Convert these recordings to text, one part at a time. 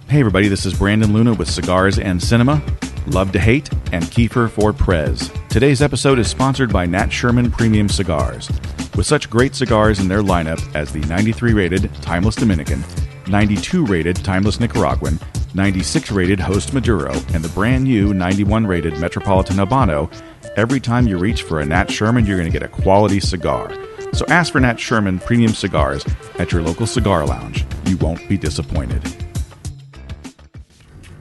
Hey everybody, this is Brandon Luna with Cigars and Cinema, Love to Hate, and Kiefer for Prez. Today's episode is sponsored by Nat Sherman Premium Cigars. With such great cigars in their lineup as the 93 rated Timeless Dominican, 92 rated Timeless Nicaraguan, 96 rated Host Maduro, and the brand new 91 rated Metropolitan Habano, every time you reach for a Nat Sherman, you're going to get a quality cigar. So ask for Nat Sherman Premium Cigars at your local cigar lounge. You won't be disappointed.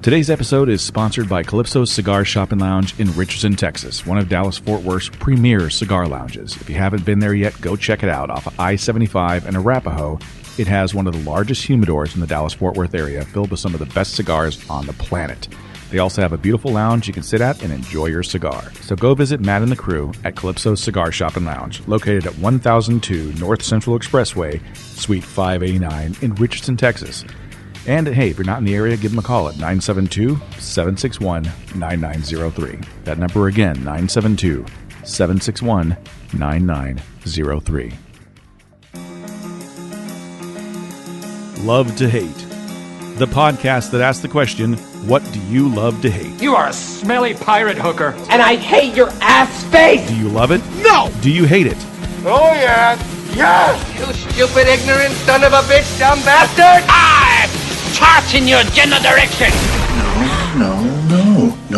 Today's episode is sponsored by Calypso Cigar Shop and Lounge in Richardson, Texas, one of Dallas-Fort Worth's premier cigar lounges. If you haven't been there yet, go check it out. Off of I-75 and Arapahoe, it has one of the largest humidors in the Dallas-Fort Worth area, filled with some of the best cigars on the planet. They also have a beautiful lounge you can sit at and enjoy your cigar. So go visit Matt and the crew at Calypso Cigar Shop and Lounge, located at 1002 North Central Expressway, Suite 589 in Richardson, Texas. And hey, if you're not in the area, give them a call at 972-761-9903. That number again, 972-761-9903. Love to Hate, the podcast that asks the question, what do you love to hate? You are a smelly pirate hooker. And I hate your ass face! Do you love it? No! Do you hate it? Oh, yeah. Yes! You stupid, ignorant son of a bitch, dumb bastard! I chart in your general direction. No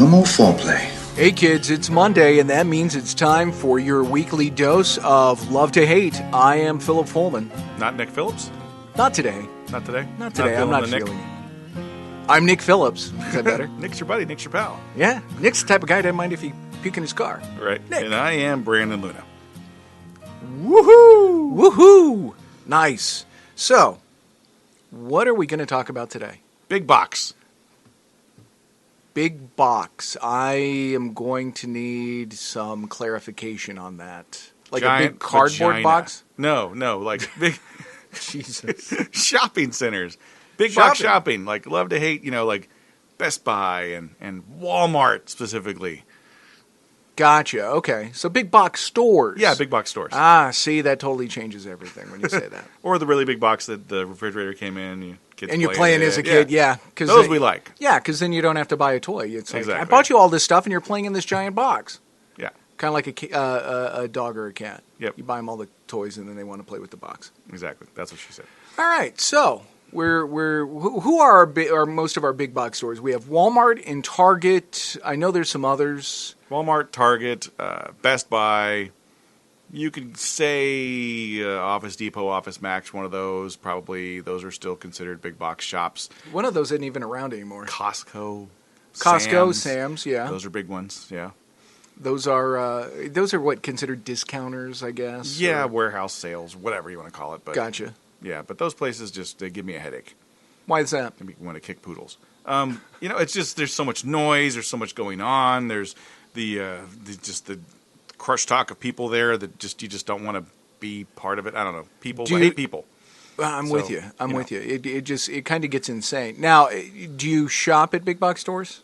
more foreplay. Hey kids, it's Monday, and that means it's time for your weekly dose of Love to Hate. I am Philip Pullman. Not Nick Phillips? Not today. Not today? Not today. I'm not feeling it. I'm Nick Phillips. Is that better? Nick's your buddy. Nick's your pal. Yeah. Nick's the type of guy that doesn't mind if he puke in his car. Right. Nick. And I am Brandon Luna. Woohoo! Woohoo! Nice. So, what are we going to talk about today? Big box. Big box. I am going to need some clarification on that. Like Giant a big cardboard vagina. box? No, like big Jesus. shopping centers. Big box shopping. Like Love to Hate, like Best Buy and Wal-Mart specifically. Gotcha. Okay. So big box stores. Yeah, big box stores. Ah, see, that totally changes everything when you say that. Or the really big box that the refrigerator came in. You're playing as a kid, yeah. Those we like. Yeah, because then you don't have to buy a toy. It's like, Exactly. I bought you all this stuff, and you're playing in this giant box. Yeah. Kind of like a dog or a cat. Yep. You buy them all the toys, and then they want to play with the box. Exactly. That's what she said. All right. So who are most of our big box stores? We have Walmart and Target. I know there's some others. Walmart, Target, Best Buy. You could say Office Depot, Office Max, one of those. Probably those are still considered big box shops. One of those isn't even around anymore. Costco, Sam's, yeah. Those are big ones, yeah. Those are what considered discounters, I guess. Yeah, warehouse sales, whatever you want to call it. But gotcha. Yeah, but those places they give me a headache. Why is that? They make me want to kick poodles. It's just there's so much noise. There's so much going on. There's the crush talk of people there that you just don't want to be part of it. I don't know. I hate people. I'm with you. I'm with you. It kind of gets insane. Now, do you shop at big box stores?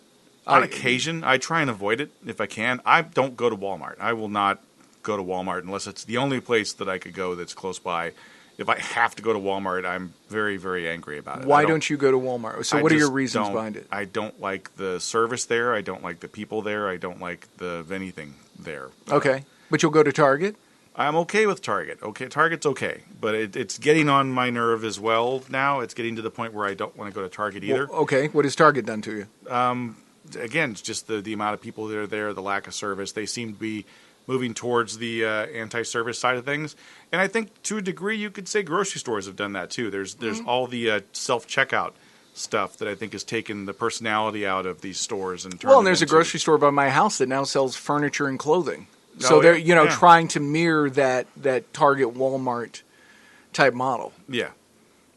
On occasion, I try and avoid it if I can. I don't go to Walmart. I will not go to Walmart unless it's the only place that I could go that's close by. If I have to go to Walmart, I'm very, very angry about it. Why don't you go to Walmart? So what are your reasons behind it? I don't like the service there. I don't like the people there. I don't like anything there. Okay. But you'll go to Target? I'm okay with Target. Okay, Target's okay. But it's getting on my nerve as well now. It's getting to the point where I don't want to go to Target either. Well, okay. What has Target done to you? Again, it's just the amount of people that are there, the lack of service. They seem to be moving towards the anti-service side of things. And I think to a degree you could say grocery stores have done that too. There's all the self-checkout stuff that I think has taken the personality out of these stores. And there's a grocery store by my house that now sells furniture and clothing. So they're trying to mirror that Target Walmart type model. Yeah.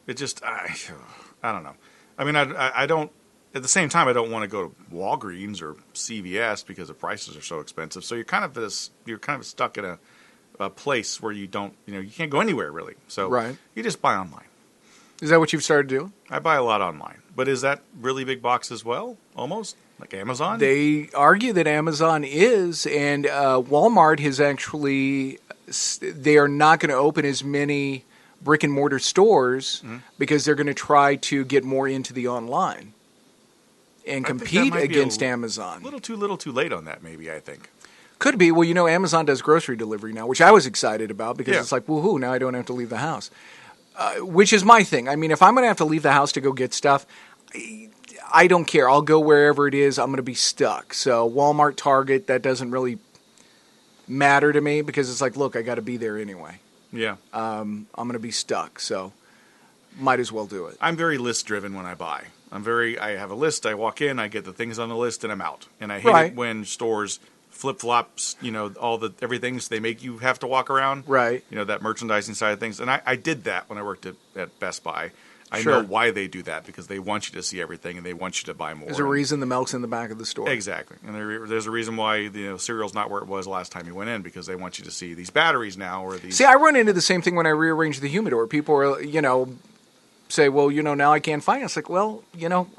It just, I don't know. I mean, I don't. At the same time, I don't want to go to Walgreens or CVS because the prices are so expensive. So you're kind of stuck in a place where you can't go anywhere really. So you just buy online. Is that what you've started doing? I buy a lot online. But is that really big box as well? Almost? Like Amazon? They argue that Amazon is, and Walmart has actually, they are not going to open as many brick and mortar stores because they're going to try to get more into the online. and compete against Amazon. A little too late on that, maybe, I think. Could be. Well, Amazon does grocery delivery now, which I was excited about because it's like, woohoo, now I don't have to leave the house. Which is my thing. I mean, if I'm going to have to leave the house to go get stuff, I don't care. I'll go wherever it is. I'm going to be stuck. So Walmart, Target, that doesn't really matter to me because it's like, look, I got to be there anyway. Yeah. I'm going to be stuck, so might as well do it. I'm very list-driven when I buy. I have a list. I walk in, I get the things on the list, and I'm out. And I hate it when stores flip-flops, everything they make you have to walk around. Right. That merchandising side of things. And I did that when I worked at Best Buy. I know why they do that, because they want you to see everything and they want you to buy more. There's a reason the milk's in the back of the store. Exactly. And there's a reason why cereal's not where it was last time you went in, because they want you to see these batteries now or these. See, I run into the same thing when I rearrange the humidor. People are, say, well, now I can't find it. It's like, well,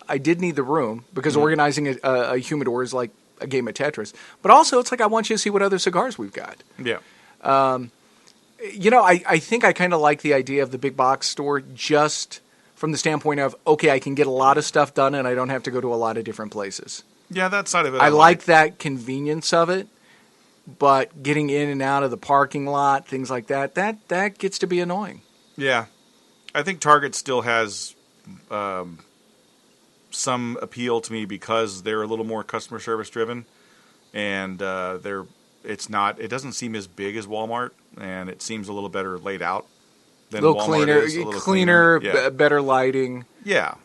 I did need the room because organizing a humidor is like a game of Tetris. But also, it's like I want you to see what other cigars we've got. Yeah. I think I kind of like the idea of the big box store just from the standpoint of, okay, I can get a lot of stuff done and I don't have to go to a lot of different places. Yeah, that side of it. I like that convenience of it, but getting in and out of the parking lot, things like that gets to be annoying. Yeah. I think Target still has some appeal to me because they're a little more customer service driven, and it doesn't seem as big as Walmart, and it seems a little better laid out than Walmart is. A little cleaner, yeah. Better lighting, yeah,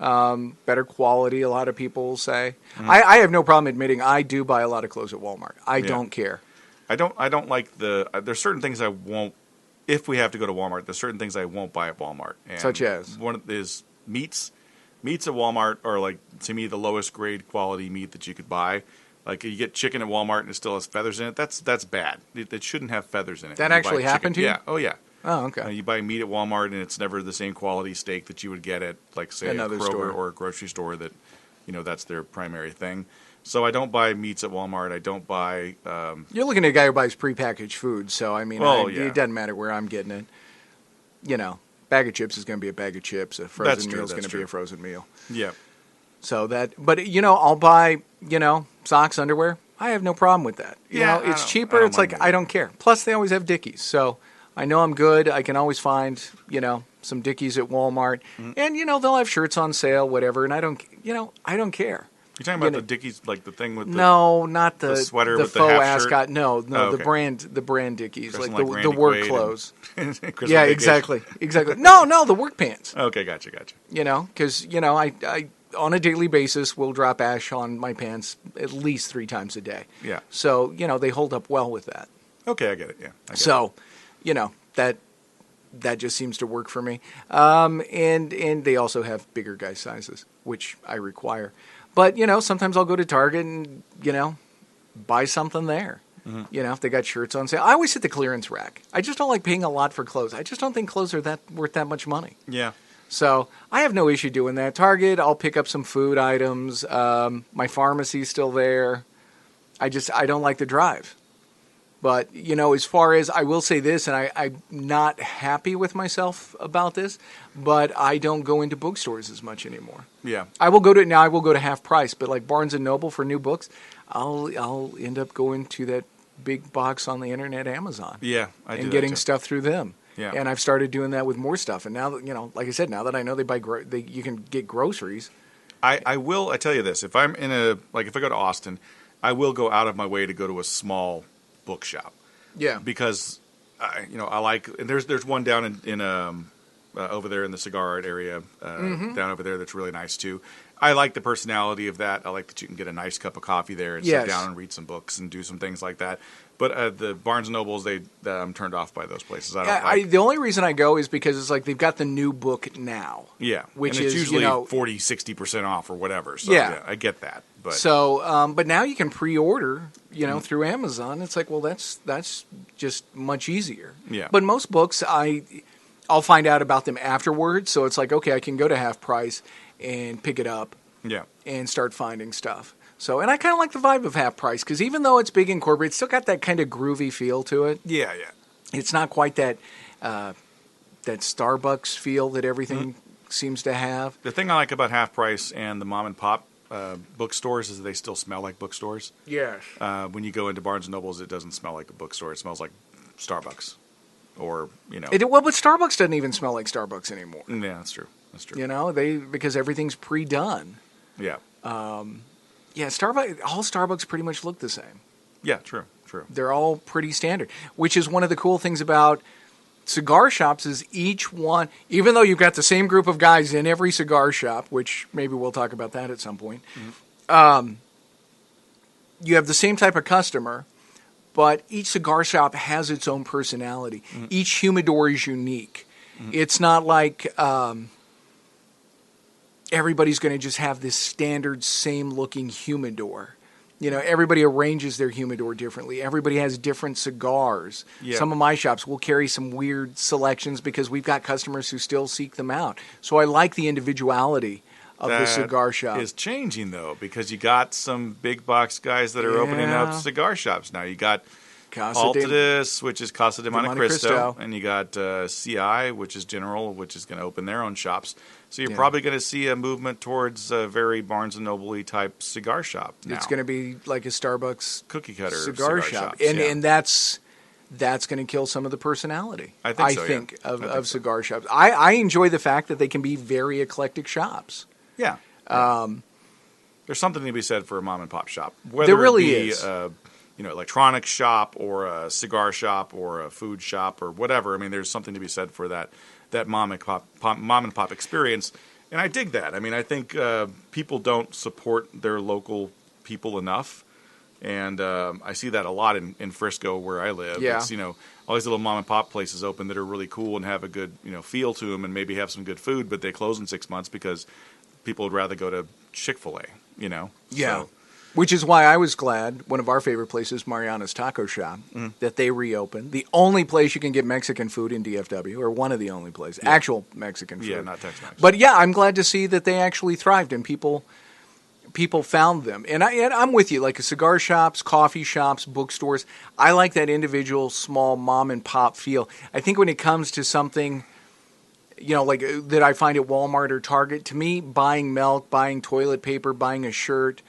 better quality. A lot of people say. Mm-hmm. I have no problem admitting I do buy a lot of clothes at Walmart. I don't care. I don't like there's certain things I won't. If we have to go to Walmart, there's certain things I won't buy at Walmart. And such as? One is meats. Meats at Walmart are, like, to me, the lowest grade quality meat that you could buy. Like, you get chicken at Walmart and it still has feathers in it. That's bad. It shouldn't have feathers in it. That actually happened to you? Yeah. Oh, yeah. Oh, okay. You buy meat at Walmart and it's never the same quality steak that you would get at, like, say, another a Kroger store or a grocery store that, that's their primary thing. So I don't buy meats at Walmart. I don't buy... You're looking at a guy who buys prepackaged food, so, I mean, it doesn't matter where I'm getting it. Bag of chips is going to be a bag of chips. A frozen meal is going to be a frozen meal. Yeah. So but, I'll buy, socks, underwear. I have no problem with that. It's cheaper. It's like, I don't care. Plus, they always have Dickies. So I know I'm good. I can always find, some Dickies at Walmart. Mm-hmm. And, they'll have shirts on sale, whatever. And I don't care. You're talking about the Dickies, like the thing with the... No, not the sweater the with faux the half shirt? ascot. No, okay. the brand Dickies, like the Randy work Quaid clothes. Yeah, exactly. No, the work pants. Okay, gotcha. Because I on a daily basis will drop ash on my pants at least 3 times a day. Yeah. So they hold up well with that. Okay, I get it. Yeah. So, that just seems to work for me. And they also have bigger guy sizes, which I require. But, sometimes I'll go to Target and, buy something there. Mm-hmm. If they got shirts on sale. I always hit the clearance rack. I just don't like paying a lot for clothes. I just don't think clothes are worth that much money. Yeah. So I have no issue doing that. Target, I'll pick up some food items. My pharmacy's still there. I don't like the drive. But, as far as, I will say this, and I'm not happy with myself about this, but I don't go into bookstores as much anymore. Yeah. I will go to half price, but like Barnes & Noble for new books, I'll end up going to that big box on the internet, Amazon. Yeah, I do and getting stuff through them. Yeah. And I've started doing that with more stuff. And now that, like I said, now that I know you can get groceries. I tell you this, if I'm if I go to Austin, I will go out of my way to go to a small bookshop. Yeah. Because I like, and there's one down in over there in the cigar art area down over there that's really nice too. I like the personality of that. I like that you can get a nice cup of coffee there and sit down and read some books and do some things like that. But the Barnes & Nobles, I'm turned off by those places. The only reason I go is because it's like they've got the new book now. Yeah, which and it's is usually 40-60% off or whatever. So I get that. But but now you can pre-order, through Amazon. It's like, well, that's just much easier. Yeah. But most books, I'll find out about them afterwards. So it's like, okay, I can go to half price and pick it up. Yeah. And start finding stuff. So, and I kind of like the vibe of half price because even though it's big and corporate, it's still got that kind of groovy feel to it. Yeah. It's not quite that Starbucks feel that everything seems to have. The thing I like about half price and the mom and pop bookstores is they still smell like bookstores. Yes. When you go into Barnes & Nobles, it doesn't smell like a bookstore. It smells like Starbucks. Or, but Starbucks doesn't even smell like Starbucks anymore. Yeah, that's true. That's true. Because everything's pre-done. Yeah. All Starbucks pretty much look the same. Yeah, true. They're all pretty standard, which is one of the cool things about cigar shops is each one, even though you've got the same group of guys in every cigar shop, which maybe we'll talk about that at some point, you have the same type of customer, but each cigar shop has its own personality. Mm-hmm. Each humidor is unique. Mm-hmm. It's not like everybody's going to just have this standard same-looking humidor. Everybody arranges their humidor differently. Everybody has different cigars. Yeah. Some of my shops will carry some weird selections because we've got customers who still seek them out. So I like the individuality of the cigar shop. Is changing, though, because you got some big box guys that are opening up cigar shops now. You got Altadis, which is Casa de Monte Cristo, and you got CI, which is General, which is going to open their own shops. So you're probably going to see a movement towards a very Barnes & Noble-y type cigar shop now. It's going to be like a Starbucks cookie cutter cigar shop. And that's going to kill some of the personality, I think of cigar shops. I enjoy the fact that they can be very eclectic shops. Yeah. There's something to be said for a mom-and-pop shop. Whether there really it be is. Electronics shop or a cigar shop or a food shop or whatever. I mean, there's something to be said for that mom and pop experience, and I dig that. I mean, I think people don't support their local people enough, and I see that a lot in Frisco where I live. Yeah. It's, all these little mom and pop places open that are really cool and have a good feel to them and maybe have some good food, but they close in 6 months because people would rather go to Chick-fil-A. Yeah. So, which is why I was glad, one of our favorite places, Mariana's Taco Shop, that they reopened. The only place you can get Mexican food in DFW, or one of the only places, actual Mexican food. Yeah, not Tex-Mex. But yeah, I'm glad to see that they actually thrived and people found them. And I'm with you, like cigar shops, coffee shops, bookstores. I like that individual, small mom and pop feel. I think when it comes to something, like that I find at Walmart or Target, to me, buying milk, buying toilet paper, buying a shirt,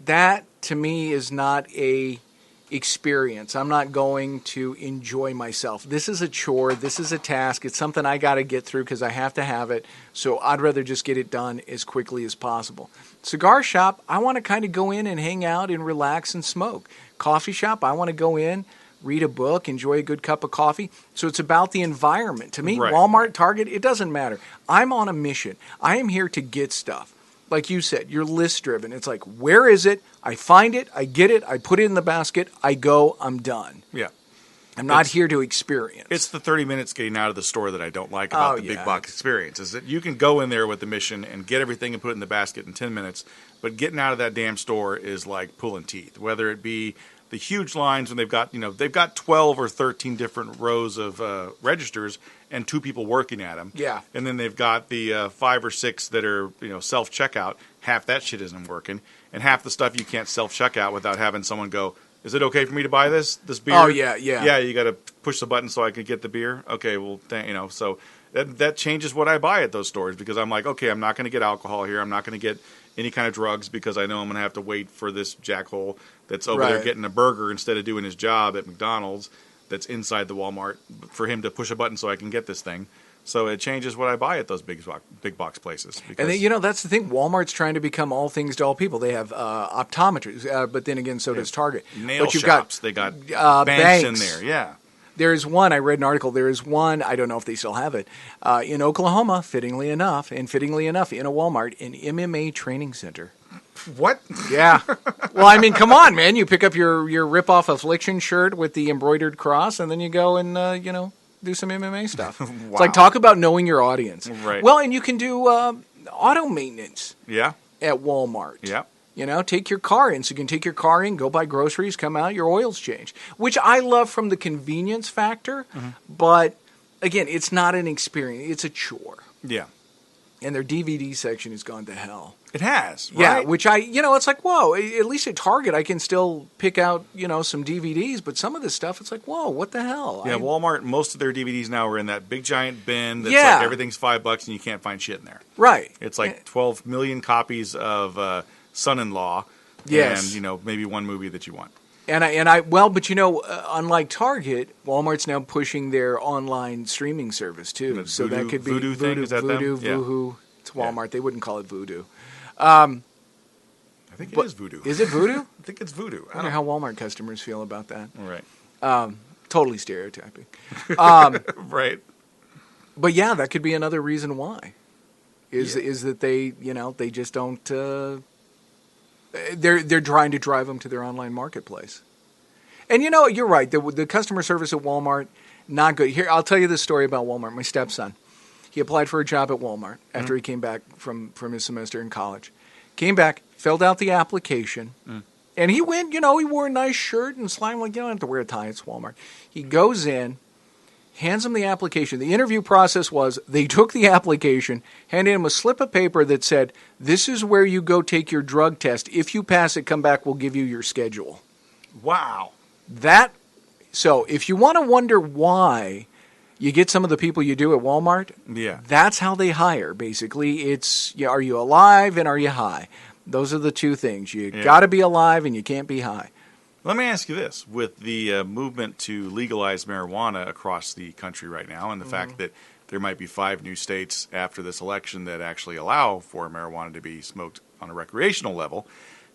that to me is not a experience. I'm not going to enjoy myself. This is a chore. This is a task. It's something I got to get through because I have to have it. So I'd rather just get it done as quickly as possible. Cigar shop, I want to kind of go in and hang out and relax and smoke. Coffee shop, I want to go in, read a book, enjoy a good cup of coffee. So it's about the environment. To me, right. Walmart, Target, it doesn't matter. I'm on a mission. I am here to get stuff. Like you said, you're list driven. It's like, where is it? I find it, I get it, I put it in the basket, I go, I'm done. Yeah. I'm not here to experience. It's the 30 minutes getting out of the store that I don't like about the big box experience. Is that you can go in there with the mission and get everything and put it in the basket in 10 minutes, but getting out of that damn store is like pulling teeth. Whether it be the huge lines when they've got 12 or 13 different rows of registers and 2 people working at them. Yeah. And then they've got the 5 or 6 that are self checkout. Half that shit isn't working, and half the stuff you can't self checkout without having someone go, "Is it okay for me to buy this beer?" Oh yeah. Yeah, you got to push the button so I can get the beer. Okay, well, so that changes what I buy at those stores because I'm like, okay, I'm not going to get alcohol here. I'm not going to get any kind of drugs because I know I'm going to have to wait for this jackhole that's over there getting a burger instead of doing his job at McDonald's that's inside the Walmart for him to push a button so I can get this thing. So it changes what I buy at those big box places. And then, that's the thing. Walmart's trying to become all things to all people. They have optometries, but then again, so does Target. Nail shops. They got banks in there. Yeah. There's one, I read an article, there is one, I don't know if they still have it, in Oklahoma, fittingly enough, in a Walmart, an MMA training center. What? Yeah. Well, I mean, come on, man. You pick up your rip-off Affliction shirt with the embroidered cross, and then you go and, do some MMA stuff. Wow. It's like, talk about knowing your audience. Right. Well, and you can do auto maintenance. Yeah. At Walmart. Yeah. Take your car in. So you can take your car in, go buy groceries, come out, your oil's changed. Which I love from the convenience factor, but, again, it's not an experience. It's a chore. Yeah. And their DVD section has gone to hell. It has, right? Yeah, which it's like, whoa, at least at Target I can still pick out, some DVDs, but some of this stuff, it's like, whoa, what the hell? Yeah, Walmart, most of their DVDs now are in that big giant bin that's like everything's $5 and you can't find shit in there. Right. It's like 12 million copies of son-in-law, Yes. and maybe one movie that you want. But unlike Target, Walmart's now pushing their online streaming service too. So that could be Voodoo thing. Is that Voodoo, them? Yeah. Woohoo. It's Walmart. They wouldn't call it Voodoo. I think it is Voodoo. Is it Voodoo? I think it's Voodoo. I wonder how Walmart customers feel about that. Right. Totally stereotyping. Right. But yeah, that could be another reason why. Is that they just don't. They're trying to drive them to their online marketplace. And you're right. The customer service at Walmart, not good. Here, I'll tell you this story about Walmart. My stepson, he applied for a job at Walmart after he came back from his semester in college. Came back, filled out the application, and he went, he wore a nice shirt and slime. Like, you don't have to wear a tie, it's Walmart. He goes in, hands him the application. The interview process was they took the application, handed him a slip of paper that said, this is where you go take your drug test. If you pass it, come back, we'll give you your schedule. Wow. So if you want to wonder why you get some of the people you do at Walmart, that's how they hire, basically. It's, are you alive and are you high? Those are the two things. You got to be alive and you can't be high. Let me ask you this. With the movement to legalize marijuana across the country right now, and the fact that there might be 5 new states after this election that actually allow for marijuana to be smoked on a recreational level,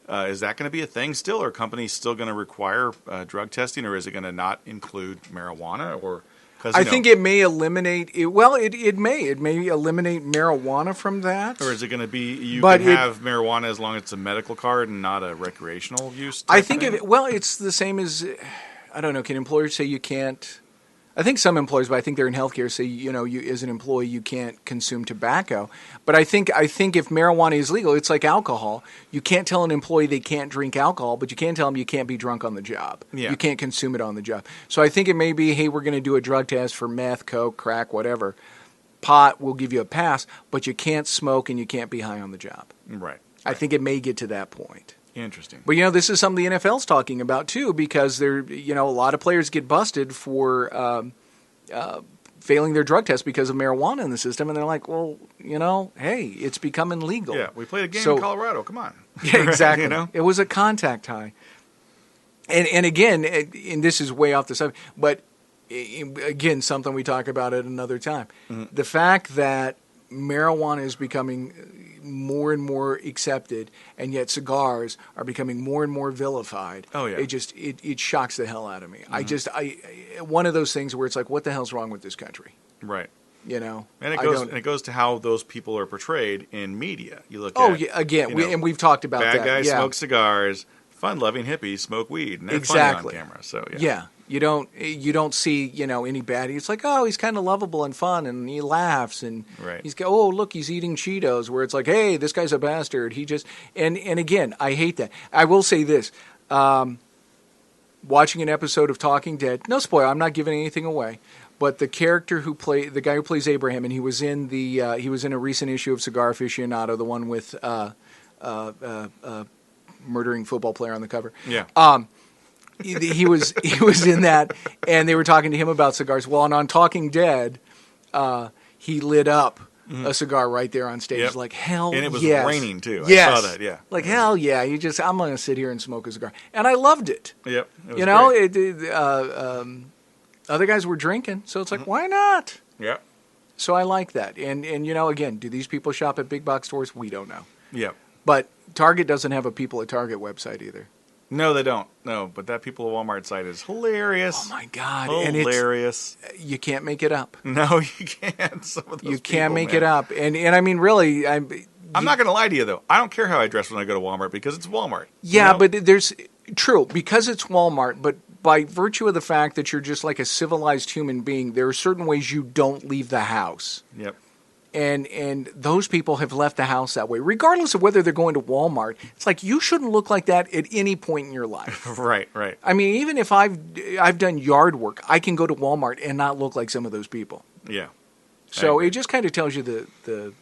is that going to be a thing still? Are companies still going to require drug testing, or is it going to not include marijuana? Or I think it may eliminate it. Well, it may eliminate marijuana from that. Or is it going to be you can have marijuana as long as it's a medical card and not a recreational use? I think it's the same as, I don't know. Can employers say you can't? I think some employers, but I think they're in healthcare, say you as an employee you can't consume tobacco. But I think if marijuana is legal, it's like alcohol. You can't tell an employee they can't drink alcohol, but you can tell them you can't be drunk on the job. Yeah. You can't consume it on the job. So I think it may be, hey, we're going to do a drug test for meth, coke, crack, whatever. Pot, we'll give you a pass, but you can't smoke and you can't be high on the job. Right. I think it may get to that point. Interesting. But this is something the NFL's talking about too, because a lot of players get busted for failing their drug test because of marijuana in the system, and they're like, well, hey, it's becoming legal. Yeah, we played a game in Colorado. Come on. Yeah, exactly. It was a contact high. And again, and this is way off the subject, but again, something we talk about at another time. Mm-hmm. The fact that marijuana is becoming more and more accepted, and yet cigars are becoming more and more vilified. Oh yeah, it shocks the hell out of me. Mm-hmm. I one of those things where it's like, what the hell's wrong with this country? Right. And it goes to how those people are portrayed in media. You look. We've talked about bad that. guys smoke cigars. Fun-loving hippies smoke weed, and they're exactly funny on camera. So you don't see any bad. It's like, oh, he's kind of lovable and fun, and he laughs, and he's eating Cheetos. Where it's like, hey, this guy's a bastard. He just and again, I hate that. I will say this: watching an episode of Talking Dead. No spoiler. I'm not giving anything away. But the character the guy who plays Abraham, and he was in a recent issue of Cigar Aficionado, the one with murdering football player on the cover. Yeah. He was in that, and they were talking to him about cigars. Well, and on Talking Dead, he lit up a cigar right there on stage. Yep. Like, hell yes. And it was raining too. Yes. I saw that, yeah. Like, hell yeah. I'm going to sit here and smoke a cigar. And I loved it. Yep. It was great. Other guys were drinking, so it's like, why not? Yep. So I like that. And again, do these people shop at big box stores? We don't know. Yep. But Target doesn't have a People at Target website either. No, they don't. No, but that People at Walmart site is hilarious. Oh, my God. Hilarious. And you can't make it up. No, you can't. Some of those you can't make it up. And I mean, really, I'm not going to lie to you, though. I don't care how I dress when I go to Walmart because it's Walmart. Yeah, but true, because it's Walmart, but by virtue of the fact that you're just like a civilized human being, there are certain ways you don't leave the house. Yep. And those people have left the house that way, regardless of whether they're going to Walmart. It's like you shouldn't look like that at any point in your life. Right. I mean, even if I've done yard work, I can go to Walmart and not look like some of those people. Yeah. So it just kind of tells you the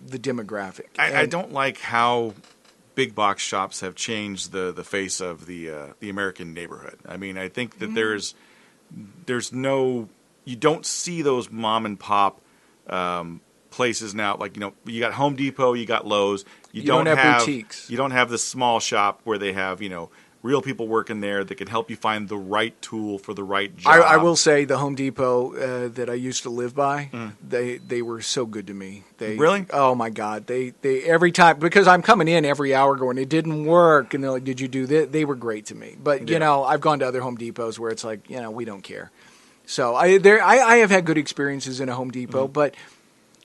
demographic. I don't like how big box shops have changed the face of the American neighborhood. I mean, I think that there's no, you don't see those mom and pop places now, like, you got Home Depot, you got Lowe's. You don't have boutiques. You don't have this small shop where they have, real people working there that can help you find the right tool for the right job. I will say the Home Depot that I used to live by, they were so good to me. Really? Oh my God! They every time, because I'm coming in every hour going, it didn't work, and they're like, did you do this? They were great to me. But I've gone to other Home Depots where it's like, we don't care. So I have had good experiences in a Home Depot, but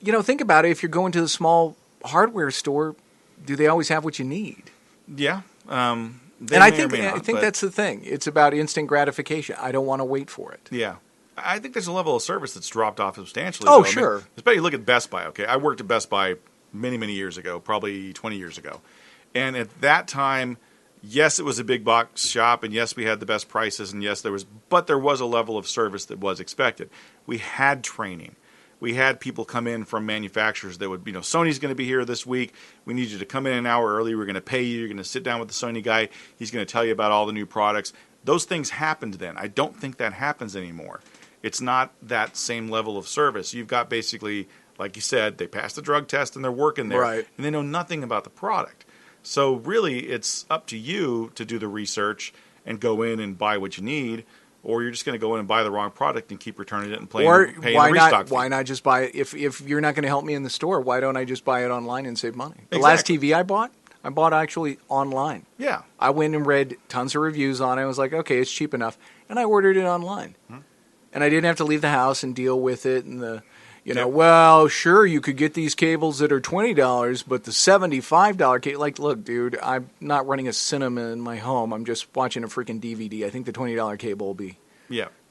think about it. If you're going to the small hardware store, do they always have what you need? Yeah. I think that's the thing. It's about instant gratification. I don't want to wait for it. Yeah. I think there's a level of service that's dropped off substantially. Oh, sure. Especially look at Best Buy, okay? I worked at Best Buy many, many years ago, probably 20 years ago. And at that time, yes, it was a big box shop, and yes, we had the best prices, and yes, there was a level of service that was expected. We had training. We had people come in from manufacturers that would, Sony's going to be here this week. We need you to come in an hour early. We're going to pay you. You're going to sit down with the Sony guy. He's going to tell you about all the new products. Those things happened then. I don't think that happens anymore. It's not that same level of service. You've got basically, like you said, they passed the drug test and they're working there. Right. And they know nothing about the product. So really, it's up to you to do the research and go in and buy what you need. Or you're just going to go in and buy the wrong product and keep returning it and paying the restock fee. Why not just buy it? If you're not going to help me in the store, why don't I just buy it online and save money? The last TV I bought actually online. Yeah. I went and read tons of reviews on it. I was like, okay, it's cheap enough. And I ordered it online. And I didn't have to leave the house and deal with it. And well, sure, you could get these cables that are $20, but the $75 cable, look, dude, I'm not running a cinema in my home. I'm just watching a freaking DVD. I think the $20 cable will be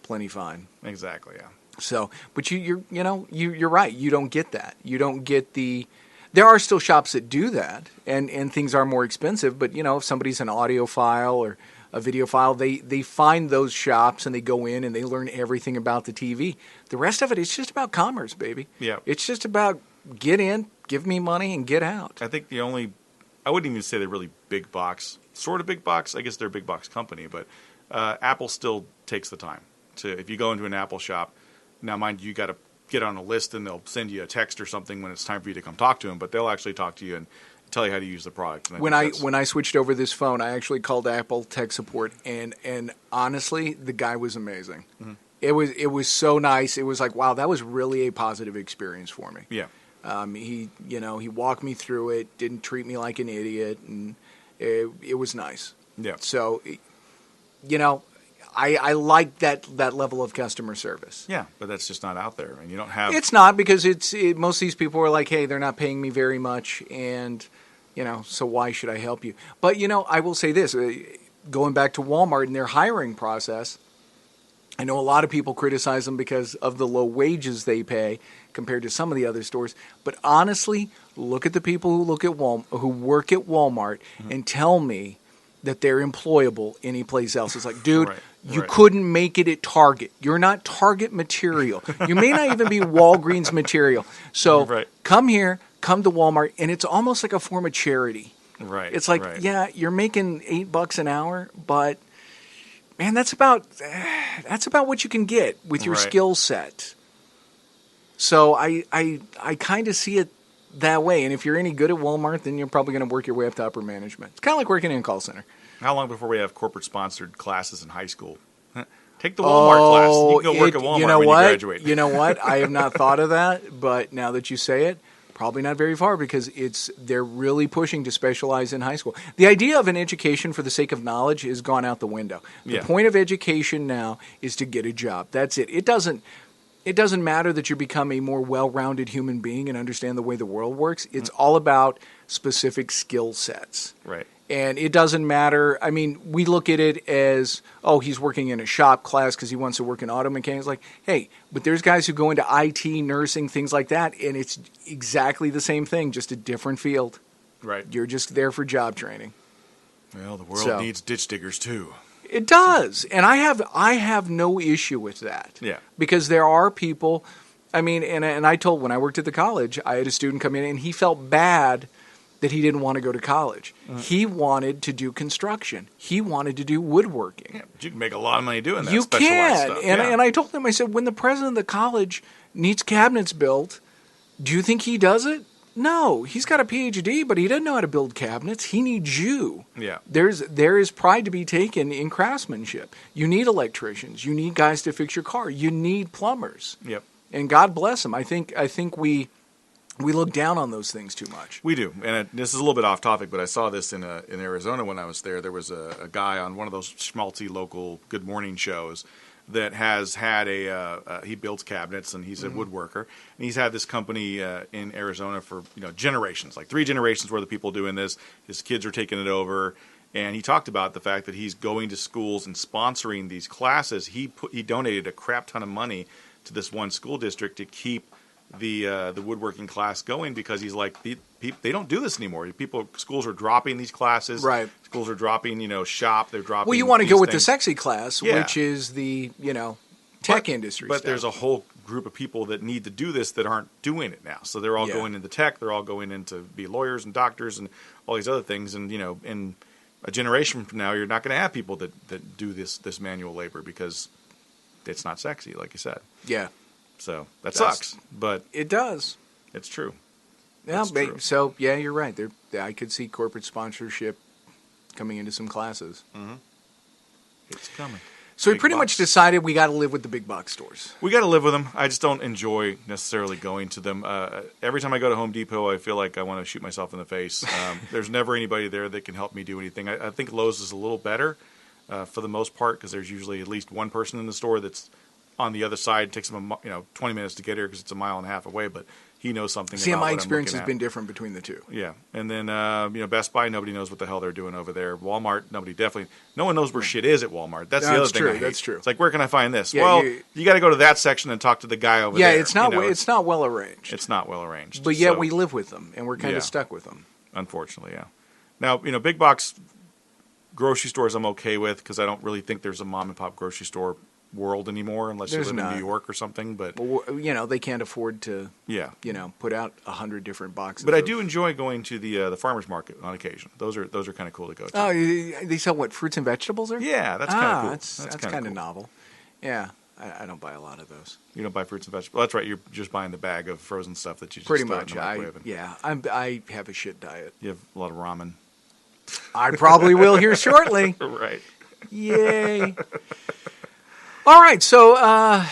plenty fine. Exactly, yeah. So, but you're right. You don't get that. You don't get the. There are still shops that do that, and things are more expensive. But if somebody's an audiophile or a videophile, they find those shops and they go in and they learn everything about the TV. The rest of it, it's just about commerce, baby. Yeah. It's just about get in, give me money, and get out. I think I wouldn't even say they're really big box. Sort of big box. I guess they're a big box company, but Apple still takes the time if you go into an Apple shop. Now, mind you, got to get on a list and they'll send you a text or something when it's time for you to come talk to them, but they'll actually talk to you and tell you how to use the product. When I switched over this phone, I actually called Apple tech support, and honestly, the guy was amazing. Mm-hmm. It was so nice. It was like, wow, that was really a positive experience for me. Yeah. He walked me through it, didn't treat me like an idiot, and it was nice. Yeah. So, I like that level of customer service. Yeah, but that's just not out there, and you don't have. It's not, because most of these people are like, hey, they're not paying me very much, and so why should I help you? But I will say this: going back to Wal-Mart and their hiring process, I know a lot of people criticize them because of the low wages they pay compared to some of the other stores. But honestly, look at the people who work at Walmart and tell me that they're employable anyplace else. It's like, dude, you couldn't make it at Target. You're not Target material. You may not even be Walgreens material. So come here, come to Walmart, and it's almost like a form of charity. Right. It's like, yeah, you're making $8 an hour, but man, that's about what you can get with your skill set. So I kind of see it that way. And if you're any good at Walmart, then you're probably going to work your way up to upper management. It's kind of like working in a call center. How long before we have corporate-sponsored classes in high school? Take the Walmart class. You can go work at Walmart when you graduate. You know what? I have not thought of that, but now that you say it, probably not very far, because they're really pushing to specialize in high school. The idea of an education for the sake of knowledge has gone out the window. The point of education now is to get a job. That's it. It doesn't matter that you become a more well-rounded human being and understand the way the world works. It's all about specific skill sets. Right. And it doesn't matter. I mean, we look at it as, oh, he's working in a shop class because he wants to work in auto mechanics. Like, hey, but there's guys who go into IT, nursing, things like that, and it's exactly the same thing, just a different field. Right. You're just there for job training. Well, the world needs ditch diggers too. It does, and I have no issue with that. Yeah. Because there are people. I mean, and I told, when I worked at the college, I had a student come in and he felt bad that he didn't want to go to college. He wanted to do construction. He wanted to do woodworking. Yeah, but you can make a lot of money doing that. You specialized can, stuff. And I told him, I said, when the president of the college needs cabinets built, Do you think he does it? No, he's got a PhD, but he doesn't know how to build cabinets. He needs you. Yeah. There is pride to be taken in craftsmanship. You need electricians. You need guys to fix your car. You need plumbers. Yep. And God bless them. I think we look down on those things too much. We do. And this is a little bit off topic, but I saw this in Arizona when I was there. There was a guy on one of those schmaltzy local Good Morning shows that has had he builds cabinets, and he's a woodworker, and he's had this company in Arizona for generations, like 3 generations worth of people doing this. His kids are taking it over, and he talked about the fact that he's going to schools and sponsoring these classes. He donated a crap ton of money to this one school district to keep the woodworking class going, because he's like, they don't do this anymore. Schools are dropping these classes. Right. Schools are dropping, shop. They're dropping. Well, you want to these go with the things. sexy class, which is the tech industry. But stuff. there's a whole group of people that need to do this that aren't doing it now. So they're all going into tech. They're all going into be lawyers and doctors and all these other things. And in a generation from now, you're not going to have people that do this manual labor, because it's not sexy, like you said. Yeah. So that sucks, but it does. It's true. Yeah. It's true. So yeah, you're right. I could see corporate sponsorship coming into some classes. Mm-hmm. It's coming. So we pretty much decided we got to live with the big box stores. We got to live with them. I just don't enjoy necessarily going to them. Every time I go to Home Depot, I feel like I want to shoot myself in the face. There's never anybody there that can help me do anything. I think Lowe's is a little better for the most part, because there's usually at least one person in the store that's on the other side. It takes him 20 minutes to get here because it's a mile and a half away, but he knows something. See, about my what experience I'm has been different between the two. Yeah, and then Best Buy, nobody knows what the hell they're doing over there. Walmart, no one knows where shit is at Walmart. That's the other thing I hate. That's true. It's like, where can I find this? Yeah, well, you got to go to that section and talk to the guy over there. Yeah, it's not it's not well arranged. It's not well arranged. But yet we live with them, and we're kind of stuck with them. Unfortunately, yeah. Now, big box grocery stores I'm okay with, because I don't really think there's a mom and pop grocery store world anymore, unless you live in New York or something. But they can't afford to put out 100 different boxes. But I do enjoy going to the farmers market on occasion. Those are kind of cool to go to. Oh, they sell what, fruits and vegetables there? Yeah, that's kind of cool. That's kind of novel. Yeah, I don't buy a lot of those. You don't buy fruits and vegetables. That's right. You're just buying the bag of frozen stuff that you just pretty much. I have a shit diet. You have a lot of ramen. I probably will here shortly. Right. Yay. All right, so, and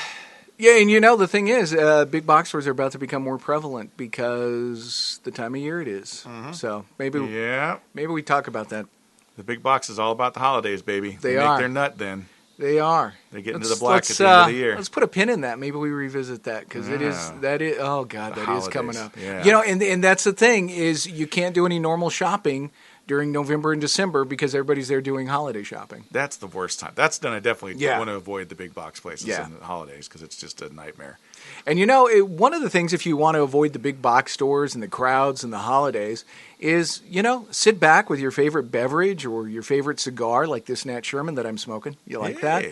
the thing is, big box stores are about to become more prevalent because the time of year it is. Mm-hmm. So maybe we talk about that. The big box is all about the holidays, baby. They are. make their nut then. They are. They get into the black at the end of the year. Let's put a pin in that. Maybe we revisit that, because oh God, that is coming up. Yeah. And that's the thing, is you can't do any normal shopping during November and December because everybody's there doing holiday shopping. That's the worst time. That's done. I definitely want to avoid the big box places in the holidays, because it's just a nightmare. And one of the things, if you want to avoid the big box stores and the crowds and the holidays, is sit back with your favorite beverage or your favorite cigar, like this Nat Sherman that I'm smoking. You like that?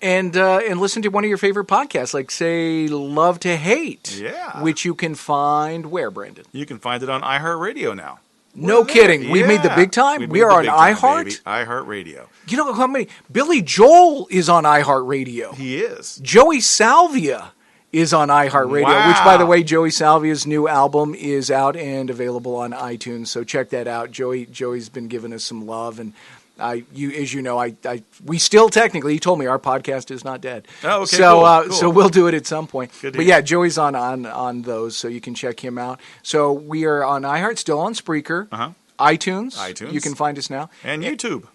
And listen to one of your favorite podcasts, like, say, Love to Hate, which you can find where, Brandon? You can find it on iHeartRadio now. No kidding. We made the big time? We are on iHeart? iHeartRadio. You know how many? Billy Joel is on iHeartRadio. He is. Joey Salvia is on iHeartRadio, which, by the way, Joey Salvia's new album is out and available on iTunes, so check that out. Joey's been giving us some love, and we still technically, he told me our podcast is not dead. Oh, okay, so, cool. So we'll do it at some point. Good but yeah, Joey's on those, so you can check him out. So we are on iHeart, still on Spreaker, iTunes. You can find us now. And YouTube.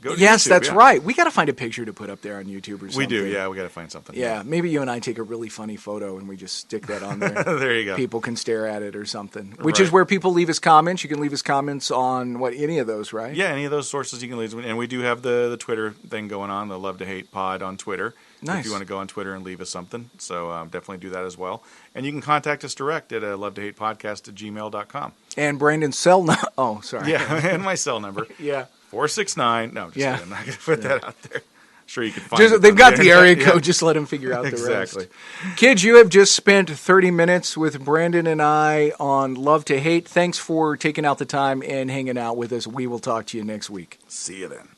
Go to yes, YouTube, that's right. We got to find a picture to put up there on YouTube or something. We do, yeah. We got to find something. Yeah, maybe you and I take a really funny photo and we just stick that on there. There you go. People can stare at it or something. Which is where people leave us comments. You can leave us comments on any of those, right? Yeah, any of those sources you can leave. And we do have the Twitter thing going on, the Love to Hate Pod on Twitter. Nice. If you want to go on Twitter and leave us something. So definitely do that as well. And you can contact us direct at lovetohatepodcast@gmail.com. And Brandon's cell number. Oh, sorry. Yeah, and my cell number. 469. No, just kidding. I'm not going to put that out there. Sure, you can find it. They've got the area code. Just let them figure out the rest. Exactly. Kids, you have just spent 30 minutes with Brandon and I on Love to Hate. Thanks for taking out the time and hanging out with us. We will talk to you next week. See you then.